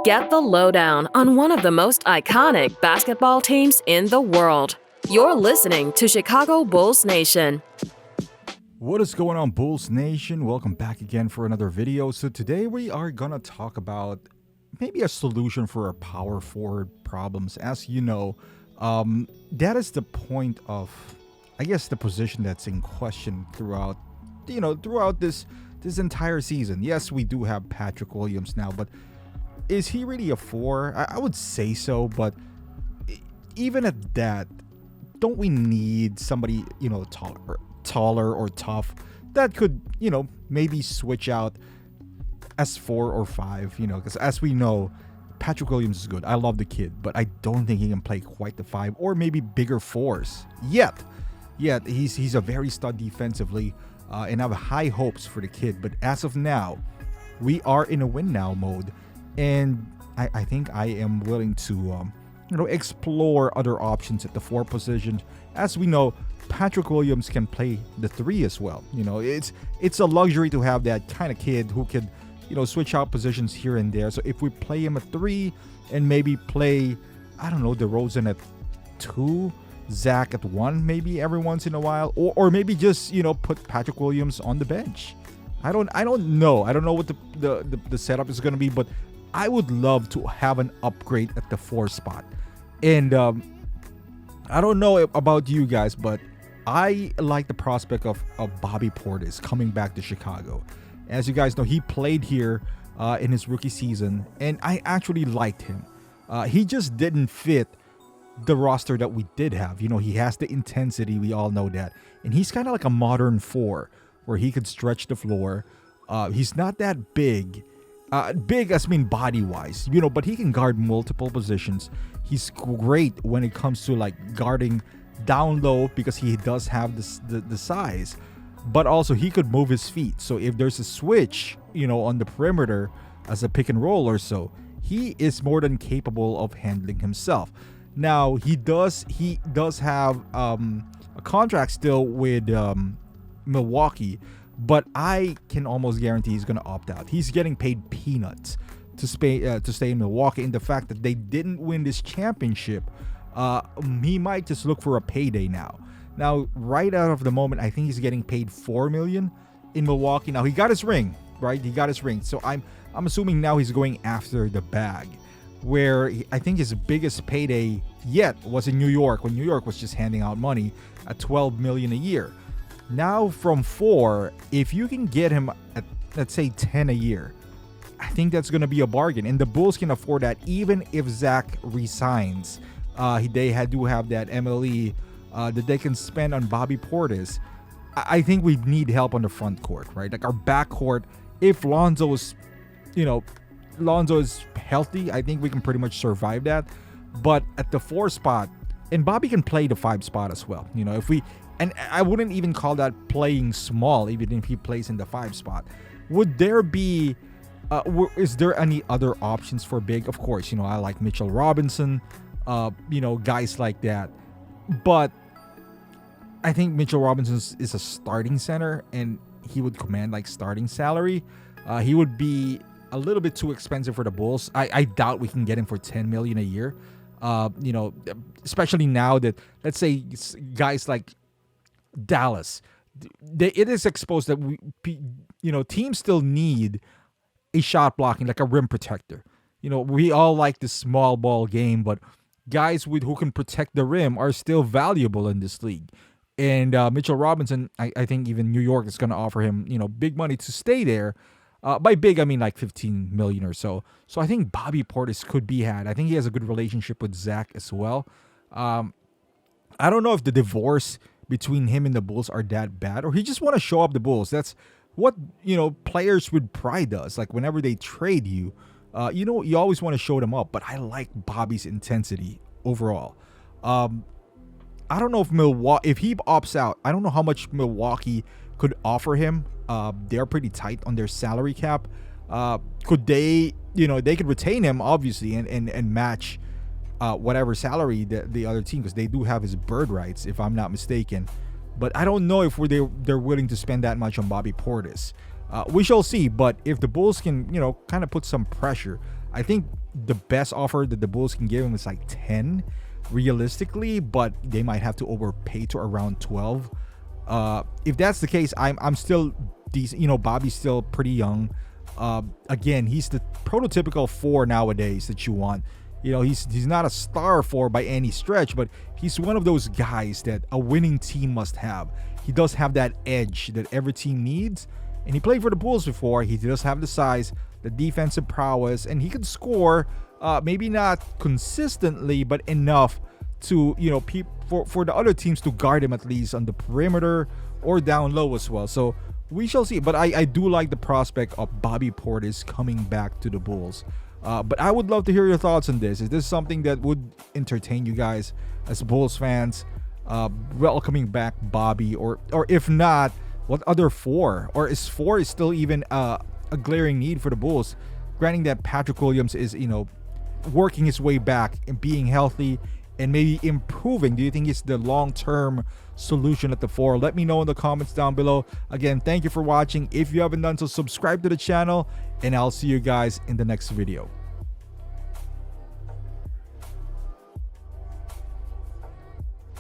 Get the lowdown on one of the most iconic basketball teams in the world. You're listening to Chicago Bulls Nation. What is going on, Bulls Nation? Welcome back again for another video. So today we are going to talk about maybe a solution for our power forward problems. As you know, that is the point of, I guess, the position that's in question throughout this entire season. Yes, we do have Patrick Williams now, but is he really a 4? I would say so, but even at that, don't we need somebody, taller or tough that could, maybe switch out as 4 or 5, because as we know, Patrick Williams is good. I love the kid, but I don't think he can play quite the 5 or maybe bigger 4s yet. He's a very stud defensively, and I have high hopes for the kid. But as of now, we are in a win now mode, and I think I am willing to explore other options at the 4 position. As we know, Patrick Williams can play the 3 as well. It's a luxury to have that kind of kid who can switch out positions here and there. So if we play him at 3 and maybe play, I don't know, DeRozan at 2, Zach at 1 maybe every once in a while, or maybe just put Patrick Williams on the bench. I don't know. I don't know what the setup is going to be, but I would love to have an upgrade at the 4 spot. And I don't know about you guys, but I like the prospect of Bobby Portis coming back to Chicago. As you guys know, he played here in his rookie season, and I actually liked him. He just didn't fit the roster that we did have. He has the intensity, we all know that. And he's kind of like a modern 4, where he could stretch the floor. He's not that big. Big as mean body-wise, but he can guard multiple positions. He's great when it comes to like guarding down low because he does have the size. But also he could move his feet. So if there's a switch, on the perimeter as a pick and roll or so, he is more than capable of handling himself. Now he does have a contract still with Milwaukee, but I can almost guarantee he's going to opt out. He's getting paid peanuts to stay in Milwaukee. And the fact that they didn't win this championship, he might just look for a payday now. Now, right out of the moment, I think he's getting paid $4 million in Milwaukee. Now, he got his ring, right? He got his ring. So I'm assuming now he's going after the bag, where I think his biggest payday yet was in New York, when New York was just handing out money at $12 million a year. Now from 4, if you can get him at, let's say, 10 a year, I think that's going to be a bargain. And the Bulls can afford that even if Zach resigns. They do have that MLE that they can spend on Bobby Portis. I think we need help on the front court, right? Like our back court, if Lonzo is healthy, I think we can pretty much survive that. But at the 4 spot, and Bobby can play the 5 spot as well. And I wouldn't even call that playing small, even if he plays in the 5 spot. Would there be, is there any other options for big? Of course, I like Mitchell Robinson, guys like that. But I think Mitchell Robinson is a starting center, and he would command like starting salary. He would be a little bit too expensive for the Bulls. I doubt we can get him for $10 million a year. Especially now that, let's say, guys like Dallas, it is exposed that teams still need a shot blocking, like a rim protector. We all like the small ball game, but guys who can protect the rim are still valuable in this league. And Mitchell Robinson, I think even New York is going to offer him, big money to stay there. By big, I mean like $15 million or so. So I think Bobby Portis could be had. I think he has a good relationship with Zach as well. I don't know if the divorce between him and the Bulls are that bad, or he just want to show up the Bulls. That's what players with pride does. Like whenever they trade you, you always want to show them up. But I like Bobby's intensity overall. I don't know if he opts out, I don't know how much Milwaukee could offer him. They're pretty tight on their salary cap. Could they, they could retain him obviously and match whatever salary the other team, because they do have his bird rights, if I'm not mistaken. But I don't know if they're willing to spend that much on Bobby Portis. We shall see. But if the Bulls can, kind of put some pressure, I think the best offer that the Bulls can give him is like 10 realistically, but they might have to overpay to around 12. If that's the case, I'm still decent. You know, Bobby's still pretty young. Again, he's the prototypical 4 nowadays that you want. You know, he's not a star 4 by any stretch, but he's one of those guys that a winning team must have. He does have that edge that every team needs, and he played for the Bulls before. He does have the size, the defensive prowess, and he can score. Maybe not consistently, but enough to, you know, for the other teams to guard him, at least on the perimeter or down low as well. So we shall see. But I do like the prospect of Bobby Portis coming back to the Bulls. But I would love to hear your thoughts on this. Is this something that would entertain you guys as Bulls fans? Welcoming back Bobby, or if not, what other 4? Or is 4 is still even a glaring need for the Bulls? Granting that Patrick Williams is, you know, working his way back and being healthy and maybe improving. Do you think it's the long-term solution at the 4? Let me know in the comments down below. Again, thank you for watching. If you haven't done so, subscribe to the channel, and I'll see you guys in the next video.